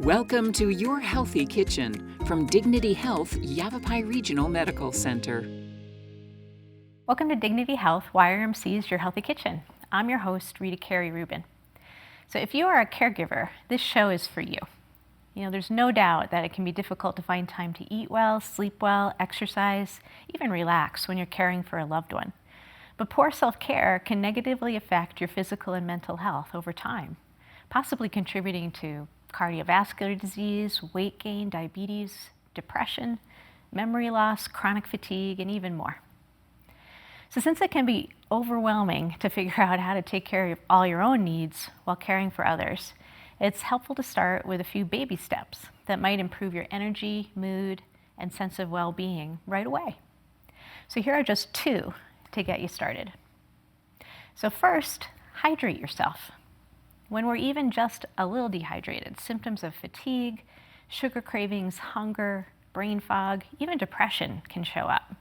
Welcome to Your Healthy Kitchen from Dignity Health Yavapai Regional Medical Center. Welcome to Dignity Health YRMC's Your Healthy Kitchen. I'm your host, Rita Carey Rubin. So if you are a caregiver, this show is for you. There's no doubt that it can be difficult to find time to eat well, sleep well, exercise, even relax when you're caring for a loved one. But poor self-care can negatively affect your physical and mental health over time, possibly contributing to cardiovascular disease, weight gain, diabetes, depression, memory loss, chronic fatigue, and even more. So since it can be overwhelming to figure out how to take care of all your own needs while caring for others, it's helpful to start with a few baby steps that might improve your energy, mood, and sense of well-being right away. So here are just two to get you started. So first, hydrate yourself. When we're even just a little dehydrated, symptoms of fatigue, sugar cravings, hunger, brain fog, even depression can show up.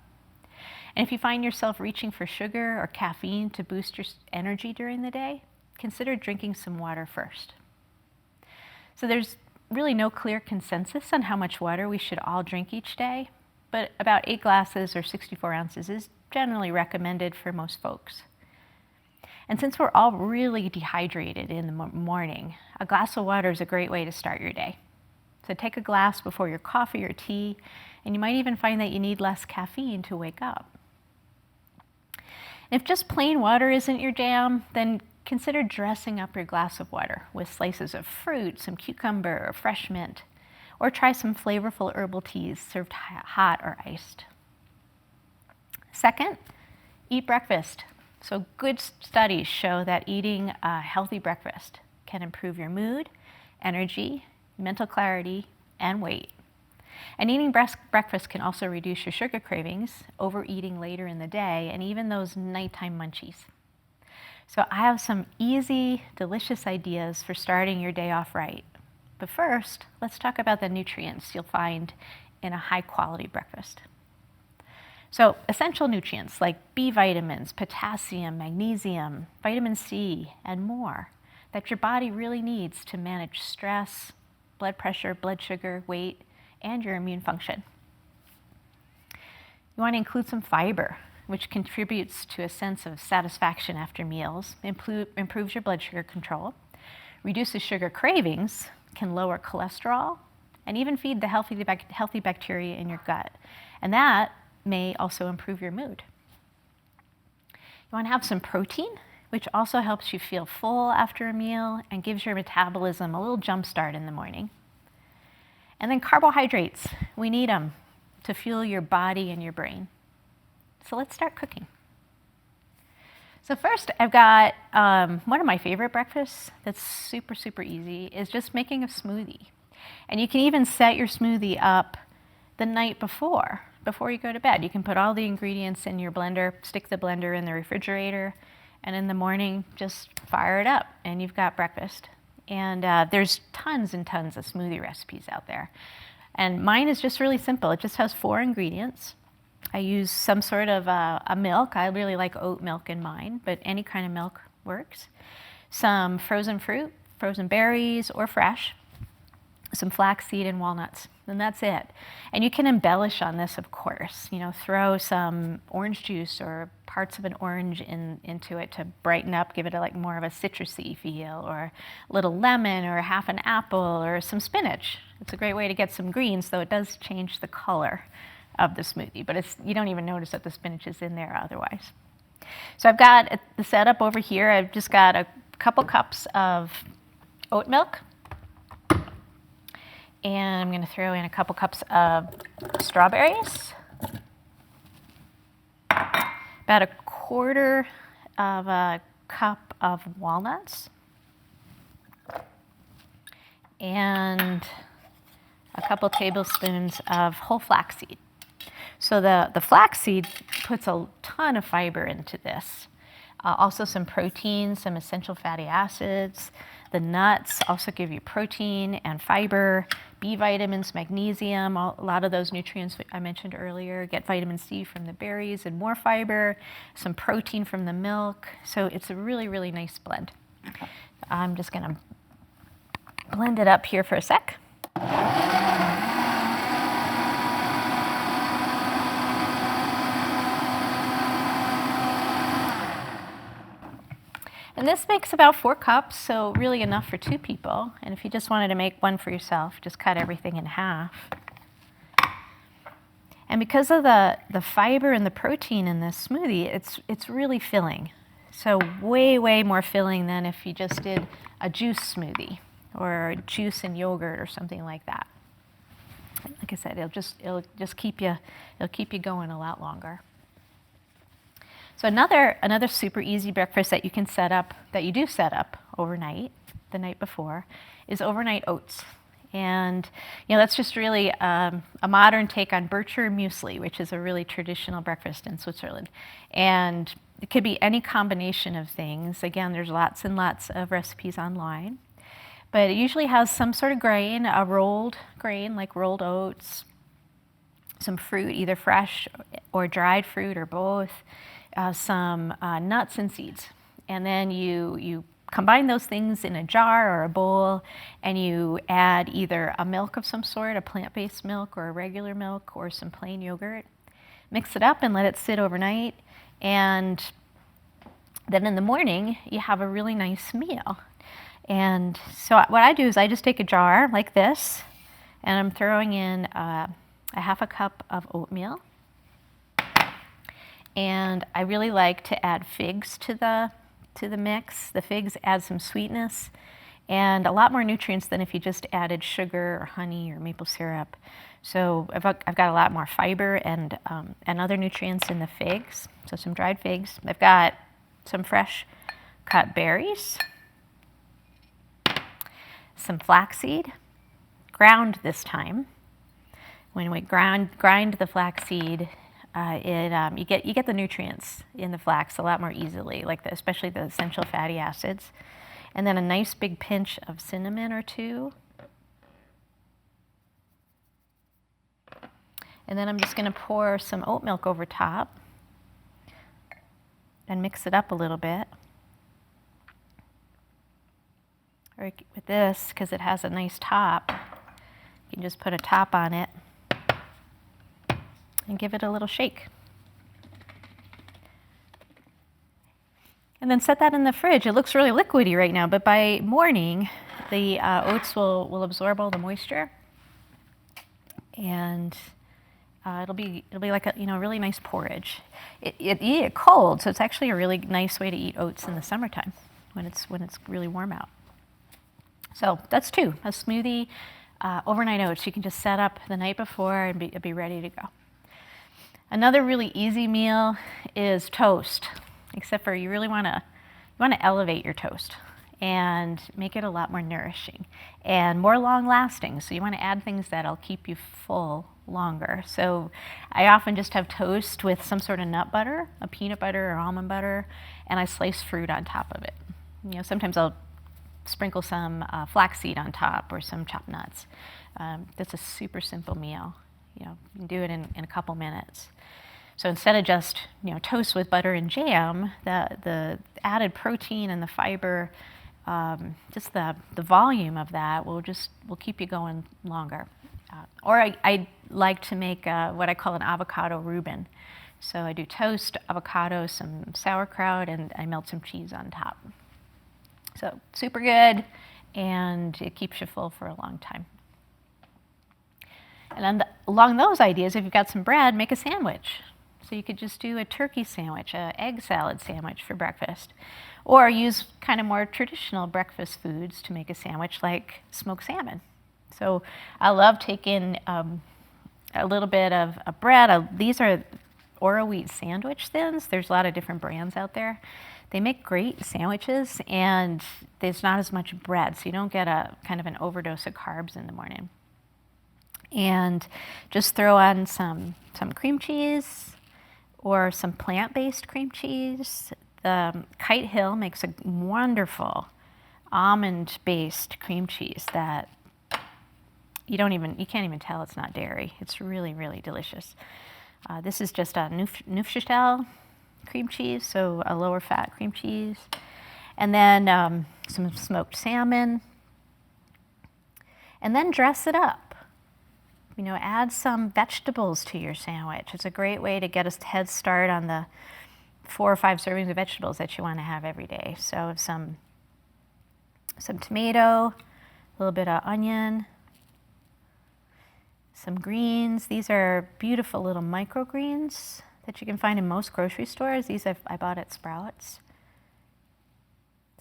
And if you find yourself reaching for sugar or caffeine to boost your energy during the day, consider drinking some water first. So there's really no clear consensus on how much water we should all drink each day, but about 8 glasses or 64 ounces is generally recommended for most folks. And since we're all really dehydrated in the morning, a glass of water is a great way to start your day. So take a glass before your coffee or tea, and you might even find that you need less caffeine to wake up. If just plain water isn't your jam, then consider dressing up your glass of water with slices of fruit, some cucumber or fresh mint, or try some flavorful herbal teas served hot or iced. Second, eat breakfast. So good studies show that eating a healthy breakfast can improve your mood, energy, mental clarity, and weight. And eating breakfast can also reduce your sugar cravings, overeating later in the day, and even those nighttime munchies. So I have some easy, delicious ideas for starting your day off right. But first, let's talk about the nutrients you'll find in a high-quality breakfast. So essential nutrients like B vitamins, potassium, magnesium, vitamin C, and more that your body really needs to manage stress, blood pressure, blood sugar, weight, and your immune function. You want to include some fiber, which contributes to a sense of satisfaction after meals, improves your blood sugar control, reduces sugar cravings, can lower cholesterol, and even feed the healthy bacteria in your gut. And that may also improve your mood. You want to have some protein, which also helps you feel full after a meal and gives your metabolism a little jump start in the morning. And then carbohydrates, we need them to fuel your body and your brain. So let's start cooking. So first, I've got one of my favorite breakfasts that's super, super easy is just making a smoothie. And you can even set your smoothie up the night before you go to bed. You can put all the ingredients in your blender, stick the blender in the refrigerator, and in the morning, just fire it up, and you've got breakfast. And there's tons and tons of smoothie recipes out there. And mine is just really simple. It just has 4 ingredients. I use some sort of a milk. I really like oat milk in mine, but any kind of milk works. Some frozen fruit, frozen berries, or fresh. Some flaxseed and walnuts, and that's it. And you can embellish on this, of course. Throw some orange juice or parts of an orange into it to brighten up, give it more of a citrusy feel, or a little lemon, or half an apple, or some spinach. It's a great way to get some greens, though it does change the color of the smoothie, but you don't even notice that the spinach is in there otherwise. So I've got the setup over here. I've just got a couple cups of oat milk. And I'm going to throw in a couple cups of strawberries, about 1/4 of a cup of walnuts, and a couple tablespoons of whole flaxseed. So the flaxseed puts a ton of fiber into this. Also some protein, some essential fatty acids. The nuts also give you protein and fiber, B vitamins, magnesium, a lot of those nutrients I mentioned earlier. Get vitamin C from the berries and more fiber, some protein from the milk. So it's a really, really nice blend. I'm just going to blend it up here for a sec. And this makes about 4 cups, so really enough for 2 people. And if you just wanted to make one for yourself, just cut everything in half. And because of the fiber and the protein in this smoothie, it's really filling. So way more filling than if you just did a juice smoothie or juice and yogurt or something like that. Like I said, it'll keep you going a lot longer. So another super easy breakfast that you can set up, that you do set up overnight, the night before, is overnight oats. And that's just really a modern take on Bircher muesli, which is a really traditional breakfast in Switzerland. And it could be any combination of things. Again, there's lots and lots of recipes online. But it usually has some sort of grain, a rolled grain like rolled oats, some fruit, either fresh or dried fruit or both, some nuts and seeds. And then you combine those things in a jar or a bowl, and you add either a milk of some sort, a plant-based milk or a regular milk or some plain yogurt. Mix it up and let it sit overnight. And then in the morning, you have a really nice meal. And so what I do is I just take a jar like this, and I'm throwing in a half a cup of oatmeal. And I really like to add figs to the mix. The figs add some sweetness and a lot more nutrients than if you just added sugar or honey or maple syrup. So I've got a lot more fiber and other nutrients in the figs. So some dried figs. I've got some fresh cut berries, some flaxseed, ground this time. When we grind the flaxseed, you get the nutrients in the flax a lot more easily, especially the essential fatty acids. And then a nice big pinch of cinnamon or 2. And then I'm just going to pour some oat milk over top and mix it up a little bit. Or with this, because it has a nice top, you can just put a top on it and give it a little shake. And then set that in the fridge. It looks really liquidy right now, but by morning, the oats will absorb all the moisture, and it'll be like a really nice porridge. You eat it cold, so it's actually a really nice way to eat oats in the summertime when it's really warm out. So that's 2, a smoothie, overnight oats. You can just set up the night before and be ready to go. Another really easy meal is toast, except for you want to elevate your toast and make it a lot more nourishing and more long-lasting. So you want to add things that'll keep you full longer. So I often just have toast with some sort of nut butter, a peanut butter or almond butter, and I slice fruit on top of it. Sometimes I'll sprinkle some flaxseed on top or some chopped nuts. That's a super simple meal. You can do it in a couple minutes. So instead of just toast with butter and jam, the added protein and the fiber, just the volume of that will keep you going longer. Or I like to make what I call an avocado Reuben. So I do toast, avocado, some sauerkraut, and I melt some cheese on top. So super good, and it keeps you full for a long time. And along those ideas, if you've got some bread, make a sandwich. So you could just do a turkey sandwich, an egg salad sandwich for breakfast. Or use kind of more traditional breakfast foods to make a sandwich, like smoked salmon. So I love taking a little bit of bread. These are Oro wheat sandwich thins. There's a lot of different brands out there. They make great sandwiches, and there's not as much bread, so you don't get a kind of an overdose of carbs in the morning. And just throw on some cream cheese or some plant-based cream cheese. The Kite Hill makes a wonderful almond-based cream cheese that you can't even tell it's not dairy. It's really, really delicious. This is just a Nutritional cream cheese, so a lower fat cream cheese. And then some smoked salmon. And then dress it up. You know, add some vegetables to your sandwich. It's a great way to get a head start on the 4 or 5 servings of vegetables that you want to have every day. So some tomato, a little bit of onion, some greens. These are beautiful little microgreens that you can find in most grocery stores. These I bought at Sprouts.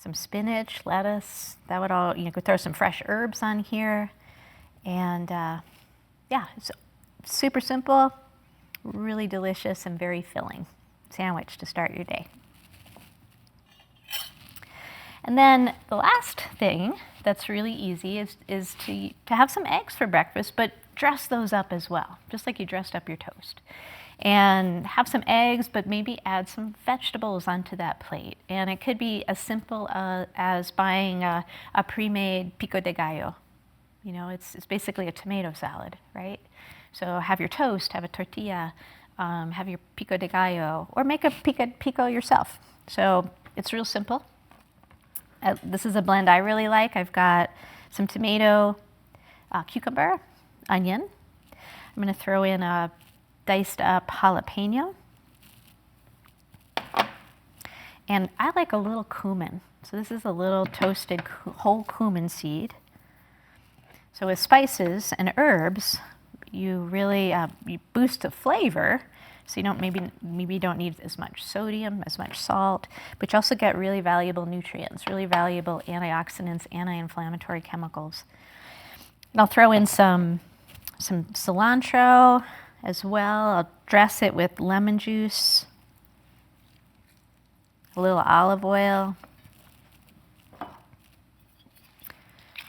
Some spinach, lettuce. That would all, you could throw some fresh herbs on here. And yeah, it's super simple, really delicious, and very filling sandwich to start your day. And then the last thing that's really easy is to have some eggs for breakfast, but dress those up as well, just like you dressed up your toast. And have some eggs, but maybe add some vegetables onto that plate. And it could be as simple as buying a pre-made pico de gallo. You know, it's basically a tomato salad, right? So have your toast, have a tortilla, have your pico de gallo, or make a pico yourself. So it's real simple. This is a blend I really like. I've got some tomato, cucumber, onion. I'm going to throw in a diced up jalapeno. And I like a little cumin. So this is a little toasted whole cumin seed. So with spices and herbs, you really you boost the flavor. So you don't maybe you don't need as much sodium, as much salt, but you also get really valuable nutrients, really valuable antioxidants, anti-inflammatory chemicals. And I'll throw in some cilantro as well. I'll dress it with lemon juice, a little olive oil.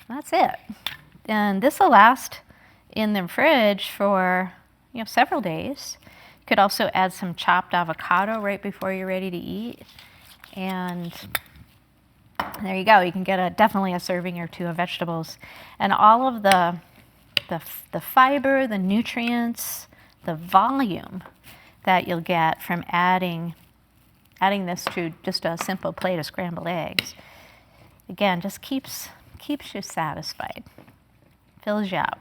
That's it. And this will last in the fridge for several days. You could also add some chopped avocado right before you're ready to eat. And there you go. You can get definitely a serving or two of vegetables. And all of the fiber, the nutrients, the volume that you'll get from adding this to just a simple plate of scrambled eggs, again, just keeps you satisfied, fills you up,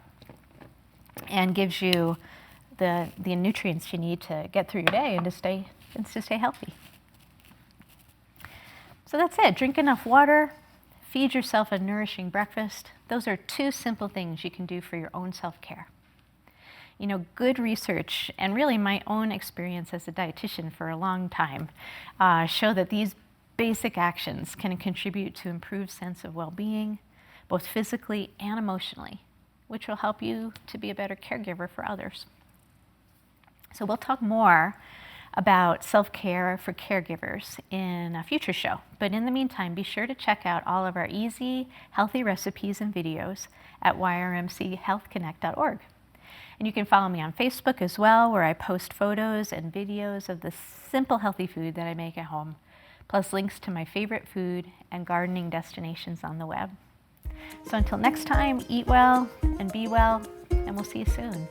and gives you the nutrients you need to get through your day and to stay healthy. So that's it. Drink enough water, feed yourself a nourishing breakfast. Those are 2 simple things you can do for your own self-care. Good research and really my own experience as a dietitian for a long time show that these basic actions can contribute to improved sense of well-being, both physically and emotionally, which will help you to be a better caregiver for others. So we'll talk more about self-care for caregivers in a future show. But in the meantime, be sure to check out all of our easy, healthy recipes and videos at yrmchealthconnect.org. And you can follow me on Facebook as well, where I post photos and videos of the simple, healthy food that I make at home, plus links to my favorite food and gardening destinations on the web. So until next time, eat well and be well, and we'll see you soon.